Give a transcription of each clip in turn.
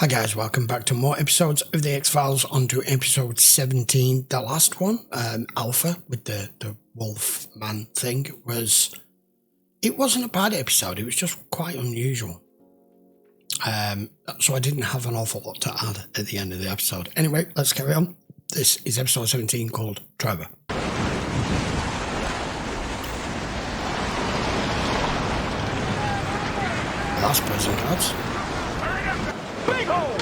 Hi guys, welcome back to more episodes of the X-Files, on to episode 17, the last one, Alpha, with the wolf man thing. It wasn't a bad episode, it was just quite unusual. So I didn't have an awful lot to add at the end of the episode. Anyway, let's carry on. This is episode 17 called Trevor. Last prison cards. Big hole!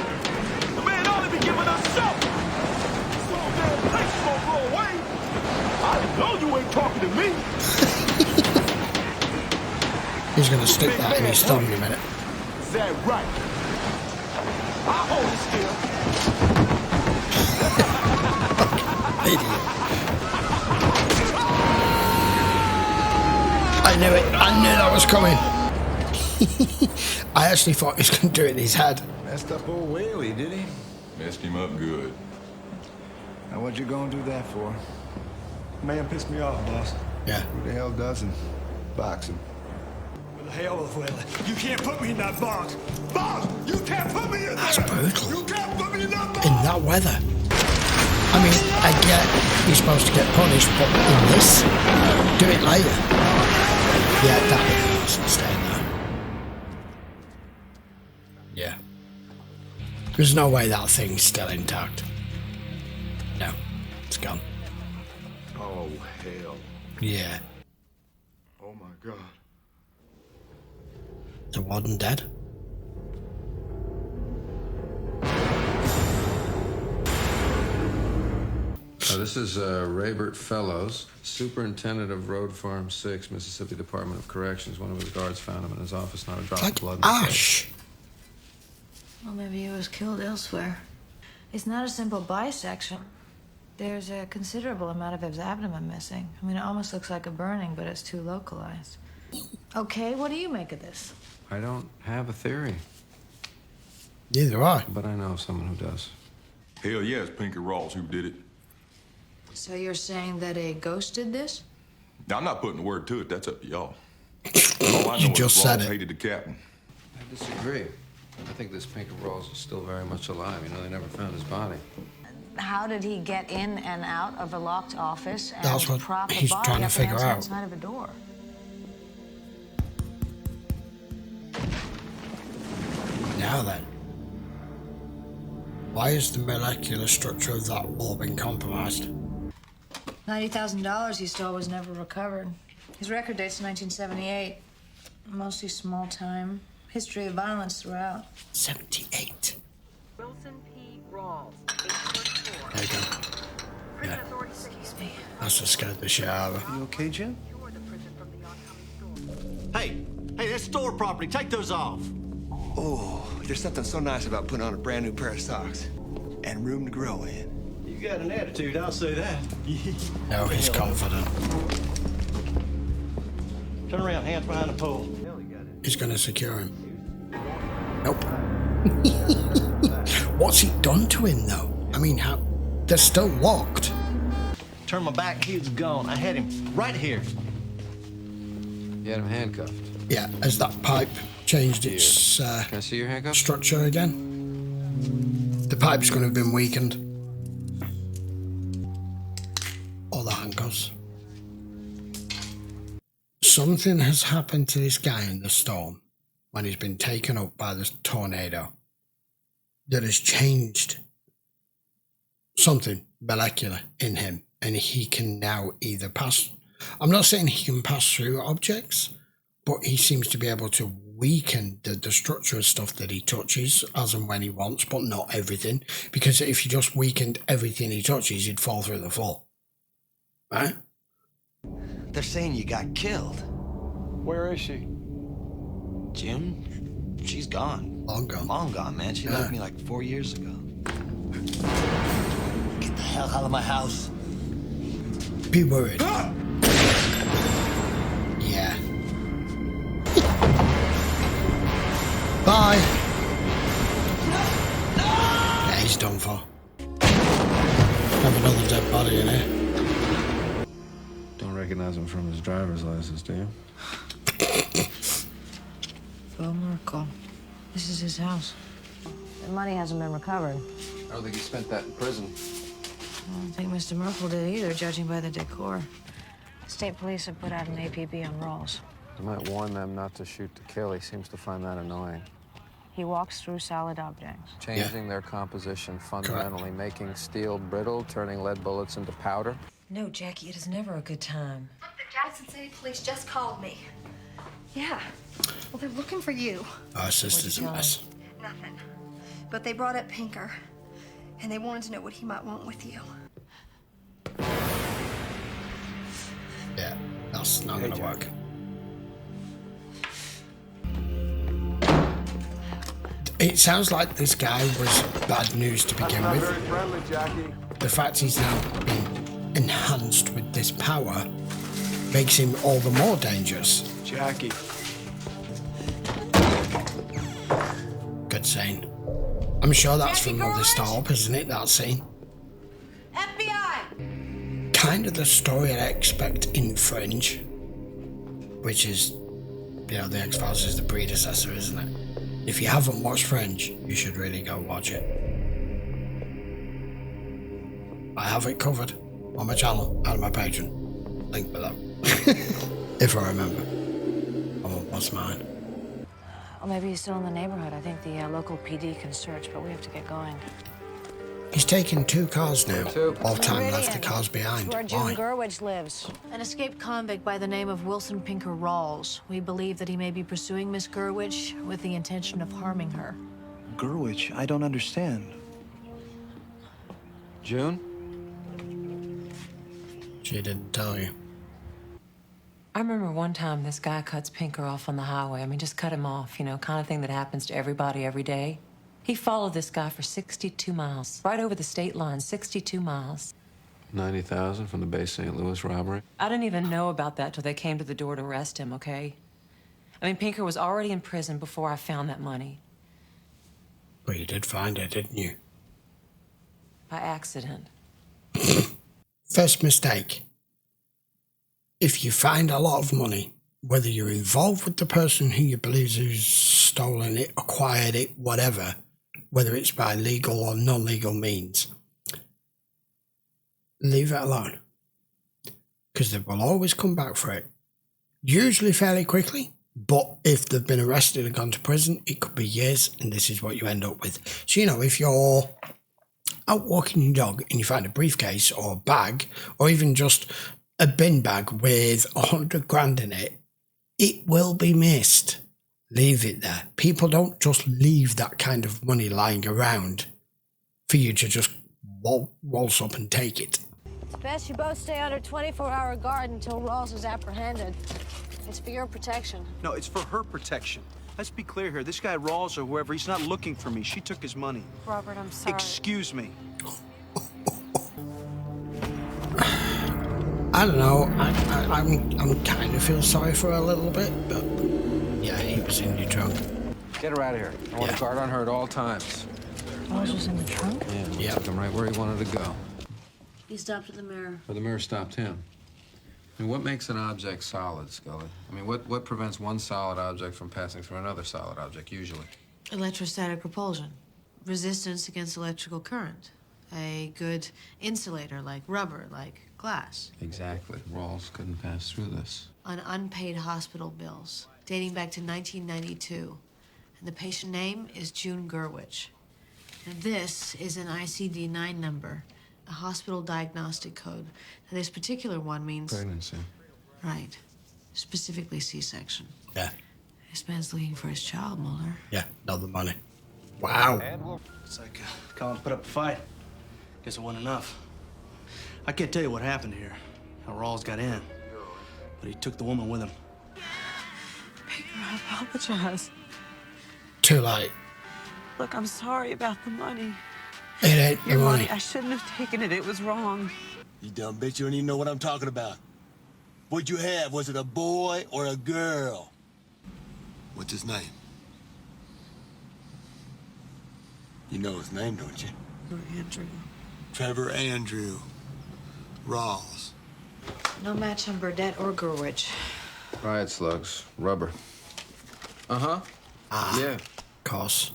The man ought to be giving us something! So damn place gonna blow away! I know you ain't talking to me! He's gonna stick that in his thumb in a minute. Is that right? I'll hold it still. Idiot. I knew it. I knew that was coming. I actually thought he was going to do it in his head. Messed up old Whaley, did he? Messed him up good. Now what you gonna do that for? Man pissed me off, boss. Yeah. Who the hell doesn't? Box him. With the hell with Willie. You can't put me in that box. Boss, you can't put me in That's there. brutal. You can't put me in that box. In that weather. I mean, I get you're supposed to get punished, but in this, do it later. Yeah, that was staying there. Yeah. There's no way that thing's still intact. No, it's gone. Oh, hell. Yeah. Oh, my God. The warden dead? This is Raybert Fellows, Superintendent of Road Farm 6, Mississippi Department of Corrections. One of his guards found him in his office, not a drop Like of blood in the ash. face. Well, maybe he was killed elsewhere. It's not a simple bisection. There's a considerable amount of his abdomen missing. I mean, it almost looks like a burning, but it's too localized. Okay, what do you make of this? I don't have a theory, Neither do I. but I know someone who does. Hell yeah, it's Pinky Rawls who did it. So you're saying that a ghost did this? Now, I'm not putting a word to it. That's up to y'all. All I You know just is said Rawls it. hated the captain. I disagree. I think this Pinker Rawls is still very much alive. You know, they never found his body. How did he get in and out of a locked office and That's what prop he's a body trying to up figure against the out. inside of a door? Now then. Why is the molecular structure of that wall been compromised? $90,000 he stole was never recovered. His record date's 1978. Mostly small time. History of violence throughout. 78. Wilson P. Rawls, age 34. There you go. Prison Yeah. authorities say he Excuse me. That's what scared the shit out of her. You okay, Jim? secured the prison from the oncoming storm. Hey, that's store property. Take those off. Oh, there's something so nice about putting on a brand new pair of socks. And room to grow in. You got an attitude, I'll say that. No, he's confident. Turn around, hands behind the pole. He's going to secure him. Nope. What's he done to him, though? I mean, how? They're still locked. Turn my back, he was gone. I had him right here. You had him handcuffed. Yeah, has that pipe changed its Can I see your handcuff? structure again? The pipe's going to have been weakened. Or the handcuffs. Something has happened to this guy in the storm when he's been taken up by this tornado that has changed something molecular in him, and he can now either pass. I'm not saying he can pass through objects, but he seems to be able to weaken the structure of stuff that he touches as and when he wants, but not everything, because if you just weakened everything he touches, he'd fall through the floor. Right? They're saying you got killed. Where is she? Jim, she's gone. Long gone. Long gone, man. She Yeah. left me like 4 years ago. Get the hell out of my house. Be worried. Yeah. Bye. Yeah, he's done for. Have another dead body in here. Don't recognize him from his driver's license, do you? Well, miracle. This is his house. The money hasn't been recovered. I don't think he spent that in prison. I don't think Mr. Merkel did either, judging by the decor. State police have put out an APB on Rawls. You might warn them not to shoot to kill. He seems to find that annoying. He walks through solid objects. Changing their composition fundamentally, making steel brittle, turning lead bullets into powder. No, Jackie, it is never a good time. Look, the Jackson City police just called me. Yeah. Well, they're looking for you. Our sister's a mess. Nothing. But they brought up Pinker, and they wanted to know what he might want with you. Yeah, that's not gonna work. It sounds like this guy was bad news to begin with. Very friendly, Jackie. The fact he's now been enhanced with this power makes him all the more dangerous. Jackie. Good scene. I'm sure that's from Mother Starp, isn't it, that scene? FBI! Kind of the story I'd expect in Fringe. Which is, you know, The X-Files is the predecessor, isn't it? If you haven't watched Fringe, you should really go watch it. I have it covered on my channel and my Patreon. Link below. If I remember. Oh, what's mine? Or maybe he's still in the neighborhood. I think the local PD can search, but we have to get going. He's taken 2 cars now. All time left the cars behind. Where June Why? Gerwich lives. An escaped convict by the name of Wilson Pinker Rawls. We believe that he may be pursuing Miss Gerwich with the intention of harming her. Gerwich? I don't understand. June? She didn't tell you. I remember one time this guy cuts Pinker off on the highway. I mean, just cut him off, you know, kind of thing that happens to everybody every day. He followed this guy for 62 miles, right over the state line, 62 miles. 90,000 from the Bay St. Louis robbery. I didn't even know about that till they came to the door to arrest him, okay? I mean, Pinker was already in prison before I found that money. But you did find it, didn't you? By accident. First mistake. If you find a lot of money, whether you're involved with the person who you believe who's stolen it, acquired it, whatever, whether it's by legal or non-legal means, leave it alone. Because they will always come back for it. Usually fairly quickly, but if they've been arrested and gone to prison, it could be years, and this is what you end up with. So, you know, if you're out walking your dog and you find a briefcase or a bag, or even just a bin bag with 100 grand in it, it will be missed. Leave it there. People don't just leave that kind of money lying around for you to just waltz up and take it. It's best you both stay under 24-hour guard until Rawls is apprehended. It's for your protection. No, it's for her protection. Let's be clear here. This guy Rawls or whoever, he's not looking for me. She took his money. Robert, I'm sorry. Excuse me. I don't know. I'm kind of feel sorry for her a little bit, but yeah, he was in your trunk. Get her out of here. I want a guard on her at all times. Rawls was in the trunk? Yeah, took him right where he wanted to go. He stopped at the mirror. But the mirror stopped him. I mean, what makes an object solid, Scully? I mean, what prevents one solid object from passing through another solid object, usually? Electrostatic repulsion. Resistance against electrical current. A good insulator, like rubber, like glass. Exactly. Rawls couldn't pass through this. On unpaid hospital bills, dating back to 1992. And the patient name is June Gerwich. And this is an ICD-9 number, a hospital diagnostic code. Now, this particular one means... Pregnancy. Right. Specifically C-section. Yeah. This man's looking for his child, Mulder. Yeah, not the money. Wow. It's like Collins put up a fight. Guess it wasn't enough. I can't tell you what happened here, how Rawls got in. But he took the woman with him. Pinker, I apologize. Too late. Look, I'm sorry about the money. It ain't the Your money. money. I shouldn't have taken it. It was wrong. You dumb bitch, you don't even know what I'm talking about. What'd you have? Was it a boy or a girl? What's his name? You know his name, don't you? Andrew. Trevor Andrew Rawls. No match on Burdett or Gerwich. Riot slugs. Rubber. Uh-huh. Ah. Yeah. Course.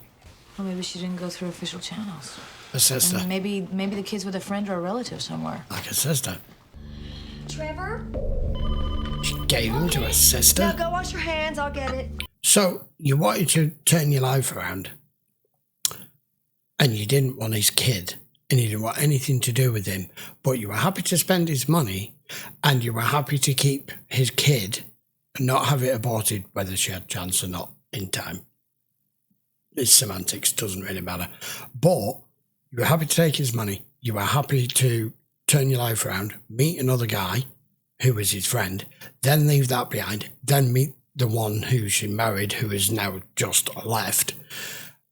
Well, maybe she didn't go through official channels. A sister. And maybe the kid's with a friend or a relative somewhere. Like a sister. Trevor? She gave him to a sister? Now go wash your hands, I'll get it. So, you wanted to turn your life around. And you didn't want his kid. And you didn't want anything to do with him. But you were happy to spend his money. And you were happy to keep his kid and not have it aborted, whether she had a chance or not, in time. It's semantics, doesn't really matter. But you were happy to take his money. You were happy to turn your life around, meet another guy who was his friend, then leave that behind, then meet the one who she married, who is now just left.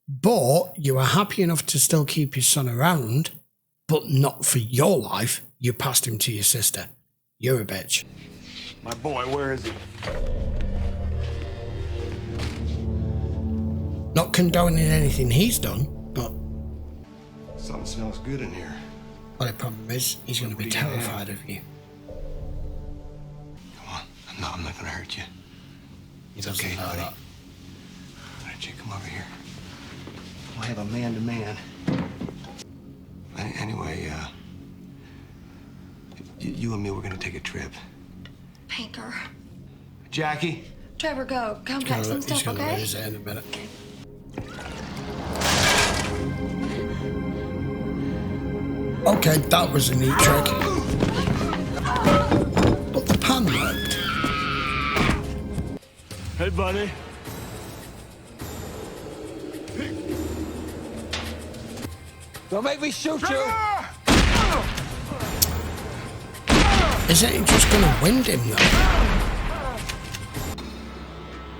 But you were happy enough to still keep his son around, but not for your life. You passed him to your sister. You're a bitch. My boy, where is he? Not condoning anything he's done, but... Something smells good in here. Well, the problem is, he's going to be terrified of you. Come on. I'm not going to hurt you. It's okay, buddy. Why don't you come over here? We'll have a man-to-man. Anyway, you and me, we're going to take a trip. Pinker. Jackie? Trevor, go. Come pack some stuff, He's going to okay? lose it in a minute. Okay, that was a neat trick. But the pan worked. Hey, buddy. Don't make me shoot you! Isn't it just going to wind him,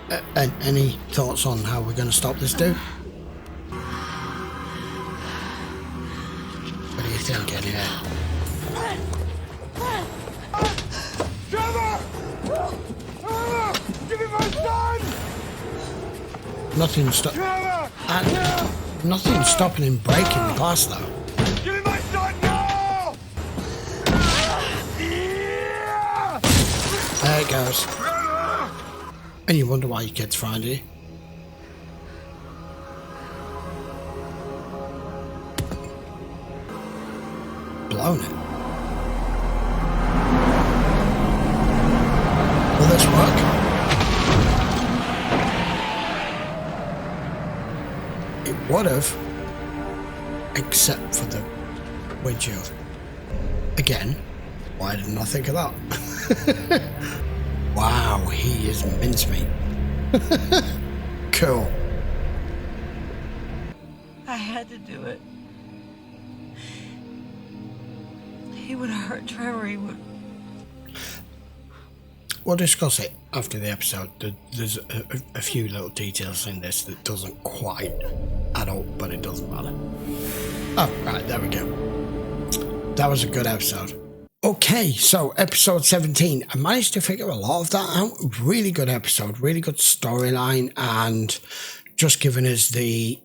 though? Any thoughts on how we're going to stop this dude? What do you think, anyway? Trevor! Give me my son! Nothing's stopping him breaking the glass, though. Give me my son now! There it goes. And you wonder why your kids find you. Blown it. Will this work? It would have, except for the windshield. Again, why didn't I think of that? Wow, he is mincemeat. Cool. I had to do it. He would have hurt Trevor. He would. We'll discuss it after the episode. There's a few little details in this that doesn't quite add up, but it doesn't matter. Oh, right, there we go. That was a good episode. Okay, so episode 17. I managed to figure a lot of that out. Really good episode, really good storyline, and just giving us the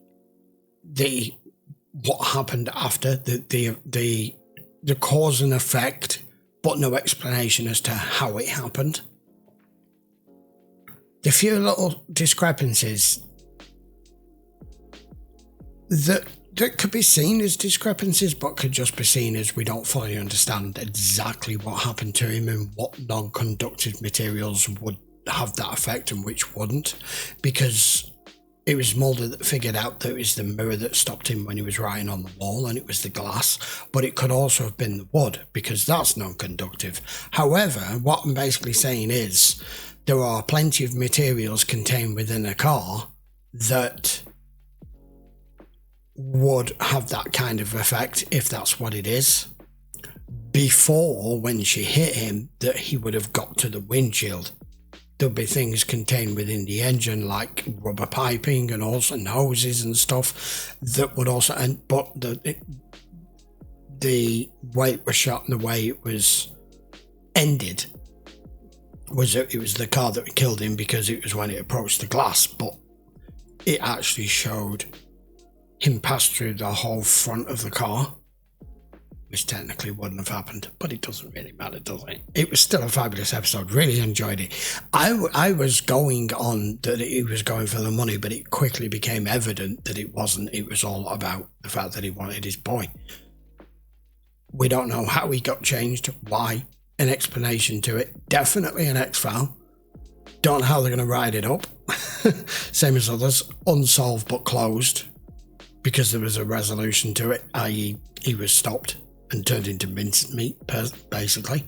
what happened after, the cause and effect, but no explanation as to how it happened. The few little discrepancies that could be seen as discrepancies, but could just be seen as we don't fully understand exactly what happened to him and what non-conductive materials would have that effect and which wouldn't, because it was Mulder that figured out that it was the mirror that stopped him when he was writing on the wall, and it was the glass, but it could also have been the wood, because that's non-conductive. However, what I'm basically saying is there are plenty of materials contained within a car that would have that kind of effect, if that's what it is. Before, when she hit him, that he would have got to the windshield. There'll be things contained within the engine, like rubber piping and also hoses and stuff that would also, but the way it was shot and the way it was ended was that it was the car that killed him, because it was when it approached the glass, but it actually showed him pass through the whole front of the car which technically wouldn't have happened, but it doesn't really matter, does it? It was still a fabulous episode. Really enjoyed it. I was going on that he was going for the money, but it quickly became evident that it wasn't. It was all about the fact that he wanted his boy. We don't know how he got changed, why, an explanation to it. Definitely an X-file. Don't know how they're going to ride it up. Same as others, unsolved but closed, because there was a resolution to it, i.e. he was stopped and turned into minced meat, basically.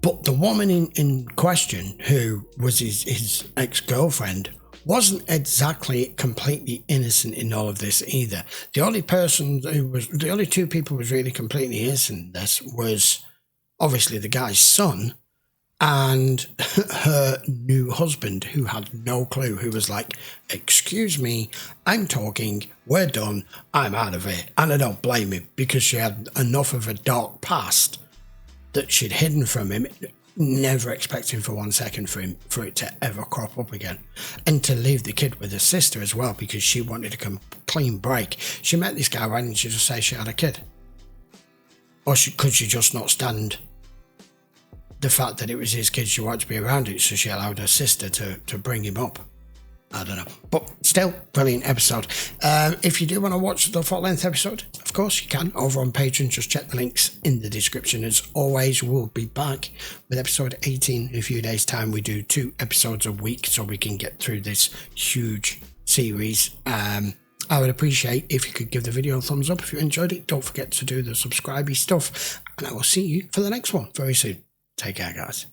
But the woman in question, who was his ex-girlfriend, wasn't exactly completely innocent in all of this either. The only two people who was really completely innocent in this was obviously the guy's son and her new husband, who had no clue, who was like, excuse me, I'm talking, we're done, I'm out of here. And I don't blame him, because she had enough of a dark past that she'd hidden from him, never expecting for 1 second for it to ever crop up again. And to leave the kid with her sister as well, because she wanted a clean break. She met this guy, why didn't she just say she had a kid? Or could she just not stand the fact that it was his kid, she wanted to be around it, so she allowed her sister to bring him up? I don't know. But still, brilliant episode. If you do want to watch the full length episode, of course you can, over on Patreon. Just check the links in the description. As always, we'll be back with episode 18 in a few days' time. We do 2 episodes a week so we can get through this huge series. I would appreciate if you could give the video a thumbs up if you enjoyed it. Don't forget to do the subscribey stuff, and I will see you for the next one very soon. Take care, guys.